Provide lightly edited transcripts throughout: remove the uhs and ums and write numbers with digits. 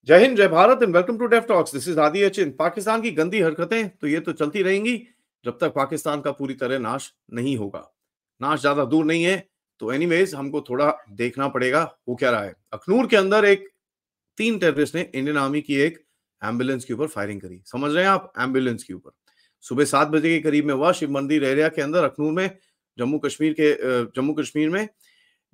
जय हिंद, जय Bharat and welcome to Def Talks. This is Aadi Achin. Pakistan की गंदी हरकतें तो ये तो चलती रहेंगी जब तक पाकिस्तान का पूरी तरह नाश नहीं होगा। नाश ज्यादा दूर नहीं है, तो एनीवेज हमको थोड़ा देखना पड़ेगा हो क्या रहा है। अखनूर के अंदर एक 3 टेररिस्ट ने इंडियन आर्मी की एक एम्बुलेंस के ऊपर फायरिंग करी। समझ रहे हैं आप? एम्बुलेंस के ऊपर सुबह 7 बजे के करीब में हुआ, शिव मंदिर एरिया के अंदर अखनूर में, जम्मू कश्मीर में,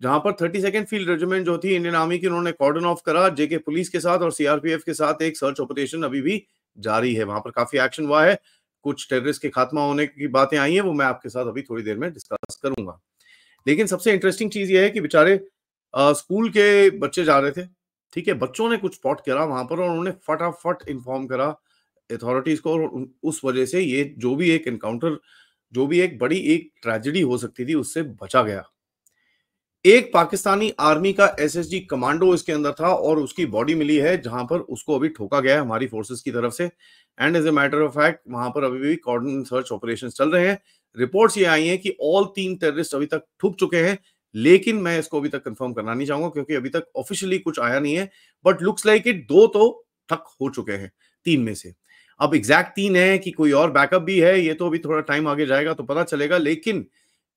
जहां पर 32nd फील्ड रेजिमेंट जो थी इंडियन आर्मी की, उन्होंने कॉर्डन ऑफ करा। जेके पुलिस के साथ और सीआरपीएफ के साथ एक सर्च ऑपरेशन अभी भी जारी है। वहां पर काफी एक्शन हुआ है। कुछ टेररिस्ट के खात्मा होने की बातें आई हैं, वो मैं आपके साथ अभी थोड़ी देर में डिस्कस करूंगा। लेकिन सबसे इंटरेस्टिंग चीज ये है कि बेचारे स्कूल के बच्चे जा रहे थे। ठीक है, बच्चों ने कुछ स्पॉट करा वहां पर और उन्होंने फटाफट इन्फॉर्म करा अथॉरिटीज को, और उस वजह से ये जो भी एक एनकाउंटर, जो भी एक बड़ी एक ट्रेजेडी हो सकती थी, उससे बचा गया। एक पाकिस्तानी आर्मी का एसएसजी कमांडो इसके अंदर था और उसकी बॉडी मिली है, जहां पर उसको अभी ठोका गया है हमारी फोर्सेस की तरफ से। And as a matter of fact वहां पर अभी भी कॉर्डन सर्च ऑपरेशन चल रहे हैं। रिपोर्ट्स ये आई हैं कि ऑल 3 टेररिस्ट अभी तक ठुक चुके हैं, लेकिन मैं इसको अभी तक कंफर्म करना नहीं चाहूंगा क्योंकि अभी तक ऑफिशियली कुछ आया नहीं है। बट लुक्स लाइक इट 2 तो ठक हो चुके हैं 3 में से। अब एग्जैक्ट 3 है कि कोई और बैकअप भी है, ये तो अभी थोड़ा टाइम आगे जाएगा तो पता चलेगा। लेकिन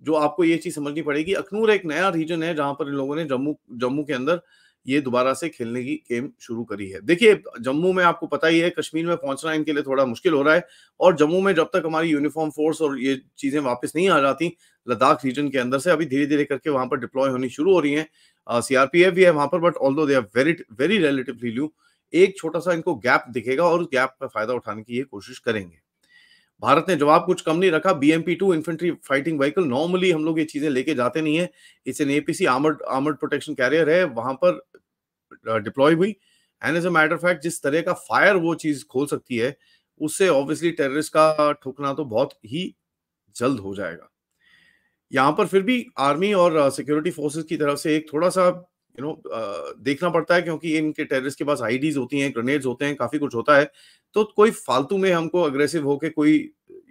जो आपको ये चीज समझनी पड़ेगी, अखनूर एक नया रीजन है जहां पर इन लोगों ने जम्मू जम्मू के अंदर ये दोबारा से खेलने की गेम शुरू करी है। देखिए, जम्मू में आपको पता ही है, कश्मीर में पहुंचना इनके लिए थोड़ा मुश्किल हो रहा है। और जम्मू में जब तक हमारी यूनिफॉर्म फोर्स और ये चीजें वापस नहीं आ जाती लद्दाख रीजन के अंदर से, अभी धीरे धीरे करके वहां पर डिप्लॉय होनी शुरू हो रही है। सीआरपीएफ भी है वहां पर, but although they are very very relatively new. एक छोटा सा इनको गैप दिखेगा और उस गैप का फायदा उठाने की ये कोशिश करेंगे। भारत ने जवाब कुछ कम नहीं रखा। BMP-2 infantry fighting vehicle, normally हम लोग ये चीजें लेके जाते नहीं है। It's an APC armoured protection carrier है, वहां पर डिप्लॉय हुई। And as a matter of fact, जिस तरह का फायर वो चीज खोल सकती है, उससे ऑब्वियसली टेररिस्ट का ठुकना तो बहुत ही जल्द हो जाएगा। यहाँ पर फिर भी आर्मी और सिक्योरिटी फोर्सेस की तरफ से एक थोड़ा सा देखना पड़ता है, क्योंकि इनके टेररिस्ट के पास आईडीज होती हैं, ग्रेनेड्स होते हैं, काफी कुछ होता है। तो कोई फालतू में हमको अग्रेसिव होके कोई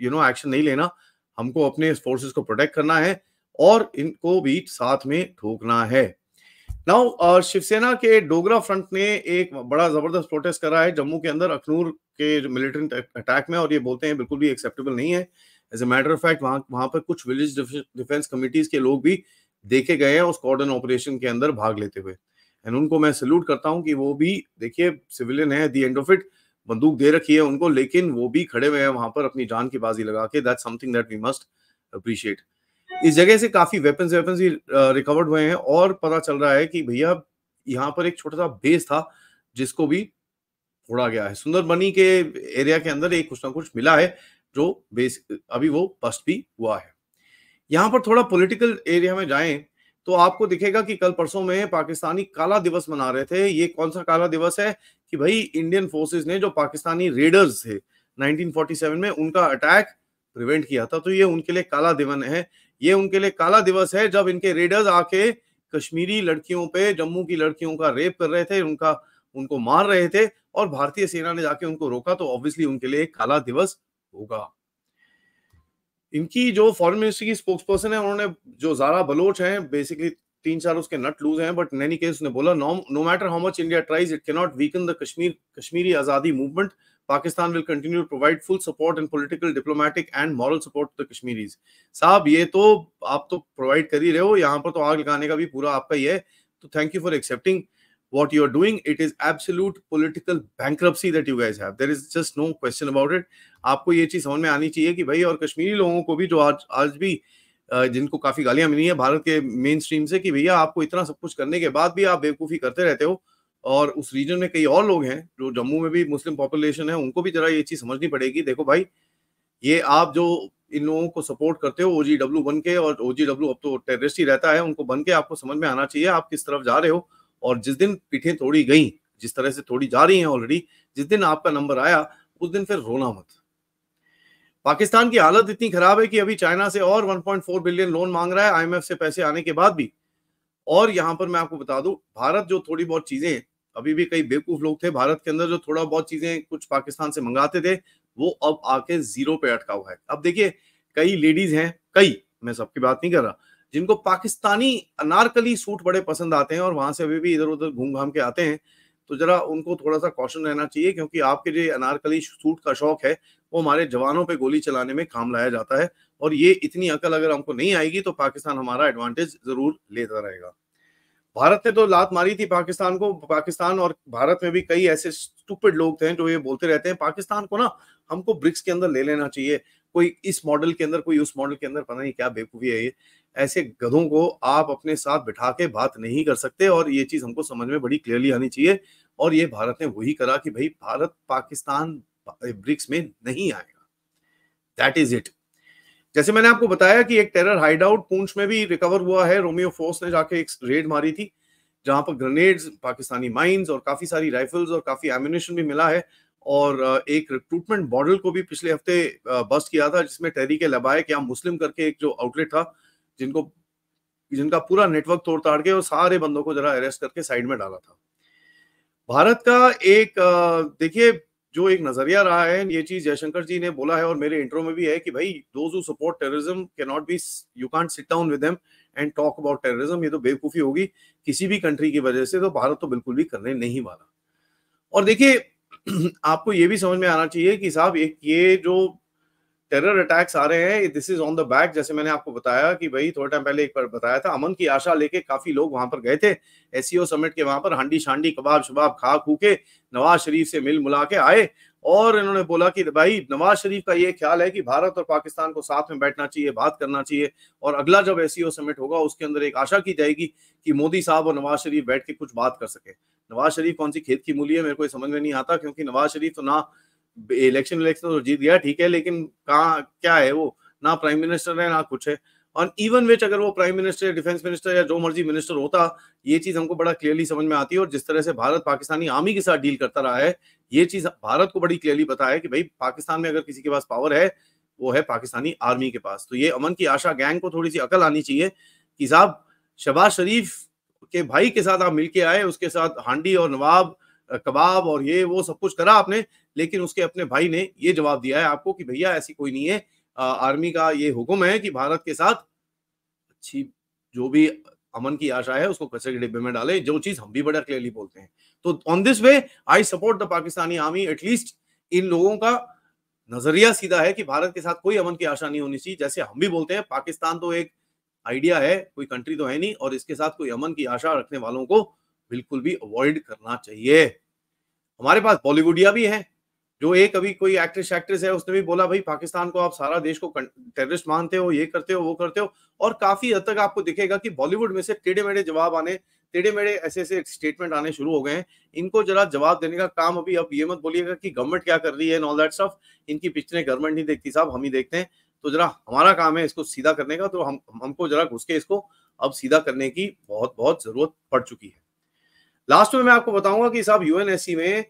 एक्शन नहीं लेना। हमको अपने फोर्सेस को प्रोटेक्ट करना है और इनको भी साथ में ठोकना है। नाउ शिवसेना के डोगरा फ्रंट ने एक बड़ा जबरदस्त प्रोटेस्ट करा है जम्मू के अंदर अखनूर के मिलिटेंट अटैक में, और ये बोलते हैं बिल्कुल भी एक्सेप्टेबल नहीं है। As a matter of fact वहां वहां पर कुछ विलेज डिफेंस कमिटीज के लोग भी देखे गए हैं उस कॉर्डन ऑपरेशन के अंदर भाग लेते हुए। एंड उनको मैं सल्यूट करता हूं कि वो भी, देखिए, सिविलियन है, दी एंड ऑफ इट, बंदूक दे रखी है उनको, लेकिन वो भी खड़े हुए हैं वहां पर अपनी जान की बाजी लगा के। That's something that we must appreciate. इस जगह से काफी वेपन्स वेपन्स भी रिकवर्ड हुए हैं, और पता चल रहा है कि भैया यहाँ पर एक छोटा सा बेस था जिसको भी फोड़ा गया है। सुंदरबनी के एरिया के अंदर एक कुछ ना कुछ मिला है, जो बेस अभी वो बस्ट भी हुआ है। यहाँ पर थोड़ा पॉलिटिकल एरिया में जाएं तो आपको दिखेगा कि कल परसों में पाकिस्तानी काला दिवस मना रहे थे। ये कौन सा काला दिवस है? कि भाई इंडियन फोर्सेस ने जो पाकिस्तानी रेडर्स थे 1947 में, उनका अटैक प्रिवेंट किया था। तो ये उनके लिए काला दिवन है। ये उनके लिए काला दिवस है जब इनके रेडर्स आके कश्मीरी लड़कियों पे, जम्मू की लड़कियों का रेप कर रहे थे, उनको मार रहे थे, और भारतीय सेना ने जाके उनको रोका। तो ऑब्वियसली उनके लिए एक काला दिवस होगा। इनकी जो फॉरेन मिनिस्ट्री की स्पोक्स पर्सन है, उन्होंने, जो जारा बलोच हैं, बेसिकली 3-4 उसके नट लूज हैं, बट इन एनी केस उसने बोला, no matter how much India tries, it can not weaken the Kashmiri azadi movement. Pakistan will continue to provide full support and political, diplomatic and moral support to the Kashmiris. साहब, ये तो आप तो provide कर ही रहे हो, यहाँ पर तो आग लगाने का भी पूरा आपका ही है। तो thank you for accepting what you are doing. It is absolute political bankruptcy that you guys have. There is just no question about it. आपको ये चीज समझ में आनी चाहिए कि भाई, और कश्मीरी लोगों को भी, जो आज भी जिनको काफी गालियां मिली हैं भारत के मेन स्ट्रीम से, कि भैया आपको इतना सब कुछ करने के बाद भी आप बेवकूफी करते रहते हो। और उस रीजन में कई और लोग हैं, जो जम्मू में भी मुस्लिम पॉपुलेशन है, उनको भी जरा ये चीज समझनी पड़ेगी। देखो भाई, ये आप जो इन लोगों को सपोर्ट करते हो OGW बन के, और OGW अब तो टेररिस्ट ही रहता है, उनको बन के आपको समझ में आना चाहिए आप किस तरफ जा रहे हो। और जिस दिन पीठें तोड़ी गई, जिस तरह से तोड़ी जा रही हैं ऑलरेडी, जिस दिन आपका नंबर आया उस दिन फिर रोना मत। पाकिस्तान की हालत इतनी खराब है कि अभी चाइना से और 1.4 बिलियन लोन मांग रहा है, IMF से पैसे आने के बाद भी। और यहां पर मैं आपको बता दूं, भारत जो थोड़ी बहुत चीजें, अभी भी कई बेवकूफ लोग थे भारत के अंदर जो थोड़ा बहुत चीजें कुछ पाकिस्तान से मंगाते थे, वो अब आके जीरो पे अटका हुआ है। अब देखिए, कई लेडीज हैं, मैं सबकी बात नहीं कर रहा, जिनको पाकिस्तानी अनारकली सूट बड़े पसंद आते हैं और वहां से अभी भी इधर उधर घूम घाम के आते हैं। तो जरा उनको थोड़ा-सा कॉशन रहना चाहिए, क्योंकि आपके जो अनारकली सूट का शौक है, वो हमारे जवानों पे गोली चलाने में काम लाया जाता है, और ये इतनी अकल अगर हमको नहीं आएगी तो पाकिस्तान हमारा एडवांटेज ज़रूर लेता रहेगा। भारत ने तो लात मारी थी पाकिस्तान को। पाकिस्तान और भारत में भी कई ऐसे स्टूपिड लोग थे जो ये बोलते रहते हैं पाकिस्तान को ना हमको ब्रिक्स के अंदर ले लेना चाहिए, कोई इस मॉडल के अंदर, कोई उस मॉडल के अंदर, पता नहीं क्या बेवकूफी है ये। ऐसे गधों को आप अपने साथ बिठा के बात नहीं कर सकते, और ये चीज हमको समझ में बड़ी क्लियरली आनी चाहिए। और ये भारत ने वही करा कि भाई भारत पाकिस्तान ब्रिक्स में नहीं आएगा, दैट इज इट। जैसे मैंने आपको बताया कि एक टेरर हाइडआउट पूंछ में भी रिकवर हुआ है, रोमियो फोर्स ने जाके एक रेड मारी थी जहां पर ग्रेनेड्स, पाकिस्तानी माइंस और काफी सारी राइफल्स और काफी एम्यूनिशन भी मिला है। और एक रिक्रूटमेंट मॉडल को भी पिछले हफ्ते बस्ट किया था, जिसमें तहरीक लबाइक या मुस्लिम करके एक जो आउटलेट था, जिनको जिनका पूरा नेटवर्क तोड़ ताड़ के और सारे बंदों को जरा अरेस्ट करके साइड में डाला था। भारत का एक देखिए जो एक नजरिया रहा है, ये चीज जयशंकर जी ने बोला है और मेरे इंट्रो में भी है कि भाई those who support terrorism can not be, you can't sit down with them and talk about terrorism. ये तो बेवकूफी होगी किसी भी कंट्री की वजह से, तो भारत तो बिल्कुल भी करने नहीं वाला। और देखिए आपको ये भी समझ में आना चाहिए कि साहब एक ये जो टेरर अटैक्स आ रहे हैं, this is on the back. जैसे मैंने आपको बताया कि भाई थोड़ा टाइम पहले एक बार बताया था, अमन की आशा लेके काफी लोग वहां पर गए थे एससीओ समिट के, वहां पर हांडी शांडी कबाब शबाब खा खू के नवाज शरीफ से मिल मुला के आए, और इन्होंने बोला कि भाई नवाज शरीफ का ये ख्याल है कि भारत और पाकिस्तान को साथ में बैठना चाहिए, बात करना चाहिए, और अगला जब एससीओ समिट होगा उसके अंदर एक आशा की जाएगी कि मोदी साहब और नवाज शरीफ बैठ के कुछ बात कर सके। नवाज शरीफ कौन सी खेत की मूली है, मेरे को समझ में नहीं आता, क्योंकि नवाज शरीफ तो ना इलेक्शन तो जीत गया ठीक है, लेकिन कहाँ क्या है वो, ना प्राइम मिनिस्टर है ना कुछ है। और इवन विच अगर वो प्राइम मिनिस्टर, डिफेंस मिनिस्टर या जो मर्जी मिनिस्टर होता, ये चीज हमको बड़ा क्लियरली समझ में आती है। और जिस तरह से भारत पाकिस्तानी आर्मी के साथ डील करता रहा है, ये चीज भारत को बड़ी क्लियरली पता है कि भाई पाकिस्तान में अगर किसी के पास पावर है, वो है पाकिस्तानी आर्मी के पास। तो ये अमन की आशा गैंग को थोड़ी सी अकल आनी चाहिए कि साहब शहबाज शरीफ के भाई के साथ आप मिलके आए, उसके साथ हांडी और नवाब कबाब और ये वो सब कुछ करा आपने, लेकिन उसके अपने भाई ने ये जवाब दिया है आपको कि भैया ऐसी कोई नहीं है, आर्मी का ये हुक्म है कि भारत के साथ अच्छी जो भी अमन की आशा है उसको कचरे के डिब्बे में डाले, जो चीज हम भी बड़ा क्लियरली बोलते हैं। तो on this way I support the Pakistani army. At least in लोगों का नजरिया सीधा है कि भारत के साथ कोई अमन की आशा नहीं होनी चाहिए। जैसे हम भी बोलते हैं पाकिस्तान तो एक आइडिया है, कोई कंट्री तो है नहीं, और इसके साथ कोई अमन की आशा रखने वालों को बिल्कुल भी अवॉइड करना चाहिए। हमारे पास बॉलीवुडिया भी है, जो एक अभी कोई एक्ट्रेस है, उसने भी बोला भाई पाकिस्तान को आप सारा देश को टेररिस्ट मानते हो, ये करते हो वो करते हो। और काफी हद तक आपको दिखेगा कि बॉलीवुड में से टेढ़े मेढ़े जवाब आने, टेढ़े मेढ़े ऐसे ऐसे स्टेटमेंट आने शुरू हो गए हैं। इनको जरा जवाब देने का काम अभी, अब ये मत बोलिएगा कि गवर्नमेंट क्या कर रही है एंड ऑल दैट स्टफ। इनकी पिक्चरें गवर्नमेंट नहीं देखती साहब, हम ही देखते हैं। तो जरा हमारा काम है इसको सीधा करने का, तो हमको जरा घुस के इसको अब सीधा करने की बहुत बहुत जरूरत पड़ चुकी है। लास्ट में मैं आपको बताऊंगा कि साहब यूएनएससी में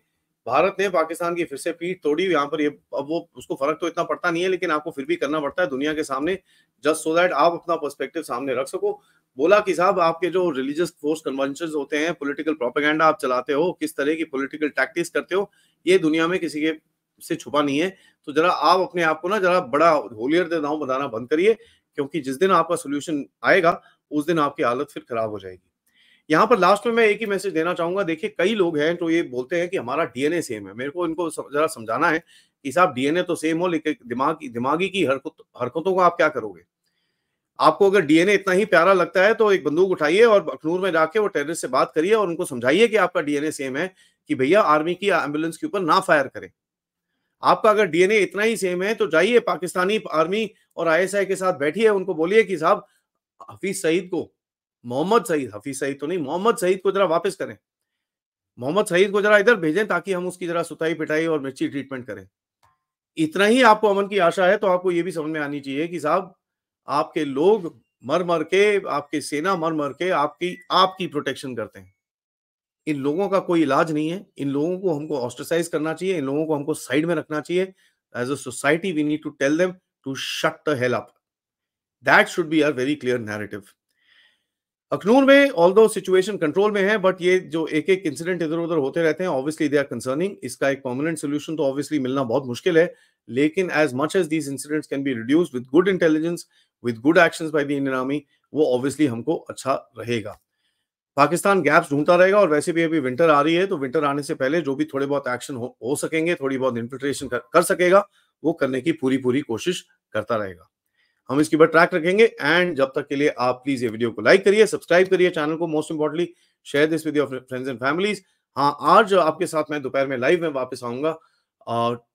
भारत ने पाकिस्तान की फिर से पीठ तोड़ी। यहाँ पर ये अब वो उसको फर्क तो इतना पड़ता नहीं है, लेकिन आपको फिर भी करना पड़ता है दुनिया के सामने, जस्ट सो दैट आप अपना पर्सपेक्टिव सामने रख सको। बोला कि साहब आपके जो रिलीजियस फोर्स कन्वेंशन होते हैं, पॉलिटिकल प्रोपेगेंडा आप चलाते हो, किस तरह की पॉलिटिकल टैक्टिक्स करते हो, ये दुनिया में किसी के से छुपा नहीं है। तो जरा आप अपने आप को ना जरा बड़ा होलियर दे दांव बताना बंद करिए, क्योंकि जिस दिन आपका सोल्यूशन आएगा उस दिन आपकी हालत फिर खराब हो जाएगी। यहाँ पर लास्ट में मैं एक ही मैसेज देना चाहूंगा। देखिए कई लोग हैं तो ये बोलते हैं कि हमारा डीएनए सेम है। मेरे को इनको जरा समझाना है कि साहब डीएनए तो सेम हो, लेकिन दिमागी की हरकतों को आप क्या करोगे। आपको अगर डीएनए इतना ही प्यारा लगता है तो एक बंदूक उठाइए और अखनूर में जाके वो टेररिस्ट से बात करिए और उनको समझाइए कि आपका डीएनए सेम है, कि भैया आर्मी की एम्बुलेंस के ऊपर ना फायर करें। आपका अगर डीएनए इतना ही सेम है तो जाइए पाकिस्तानी आर्मी और आईएसआई के साथ बैठिए, उनको बोलिए कि साहब हफीज सईद को, मोहम्मद सईद, हफीज सईद तो नहीं, मोहम्मद सईद को जरा वापस करें, मोहम्मद सईद को जरा इधर भेजें ताकि हम उसकी जरा सुताई पिटाई और मिर्ची ट्रीटमेंट करें। इतना ही आपको अमन की आशा है तो आपको ये भी समझ में आनी चाहिए कि साहब आपके लोग मर मर के, आपके सेना मर मर के आपकी आपकी प्रोटेक्शन करते हैं। इन लोगों का कोई इलाज नहीं है। इन लोगों को हमको ऑस्ट्रेसाइज करना चाहिए, इन लोगों को हमको साइड में रखना चाहिए। As a society we need to tell them to shut the hell up. That should be a very clear narrative. Akhnoor में ऑल्दो सिचुएशन कंट्रोल में है, बट ये जो एक एक इंसिडेंट इधर उधर होते रहते हैं, ऑब्वियसली दे आर कंसर्निंग। इसका एक परमानेंट सोल्यूशन तो ऑब्वियसली मिलना बहुत मुश्किल है, लेकिन as much as these incidents can be reduced with good intelligence, with good actions by the Indian Army, वो ऑब्वियसली हमको अच्छा रहेगा। पाकिस्तान गैप्स ढूंढता रहेगा और वैसे भी अभी विंटर आ रही है, तो विंटर आने से पहले जो भी थोड़े बहुत एक्शन हो सकेंगे, थोड़ी बहुत इन्फिल्ट्रेशन कर सकेगा, वो करने की पूरी कोशिश करता रहेगा। हम इसकी बात ट्रैक रखेंगे एंड जब तक के लिए आप प्लीज ये वीडियो को लाइक करिए, सब्सक्राइब करिए चैनल को, most importantly share this with your friends and families. हाँ, आज आपके साथ मैं दोपहर में लाइव में वापस आऊंगा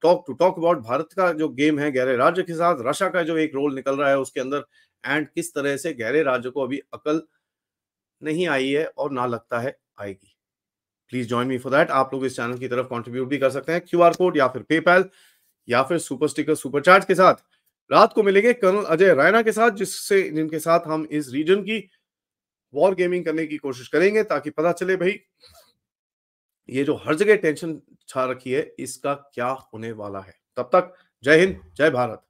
टॉक अबाउट भारत का जो गेम है गहरे राज्य के साथ, रशिया का जो एक रोल निकल रहा है उसके अंदर, एंड किस तरह से गहरे राज्य को अभी अकल नहीं आई है और ना लगता है आएगी। Please join me for that. आप लोग इस चैनल की तरफ कंट्रीब्यूट भी कर सकते हैं क्यूआर कोड या फिर पेपैल या फिर सुपर स्टिकर सुपर चैट के साथ। रात को मिलेंगे कर्नल अजय रैना के साथ, जिनके साथ हम इस रीजन की वॉर गेमिंग करने की कोशिश करेंगे, ताकि पता चले भाई ये जो हर जगह टेंशन छा रखी है इसका क्या होने वाला है। तब तक जय हिंद, जय भारत।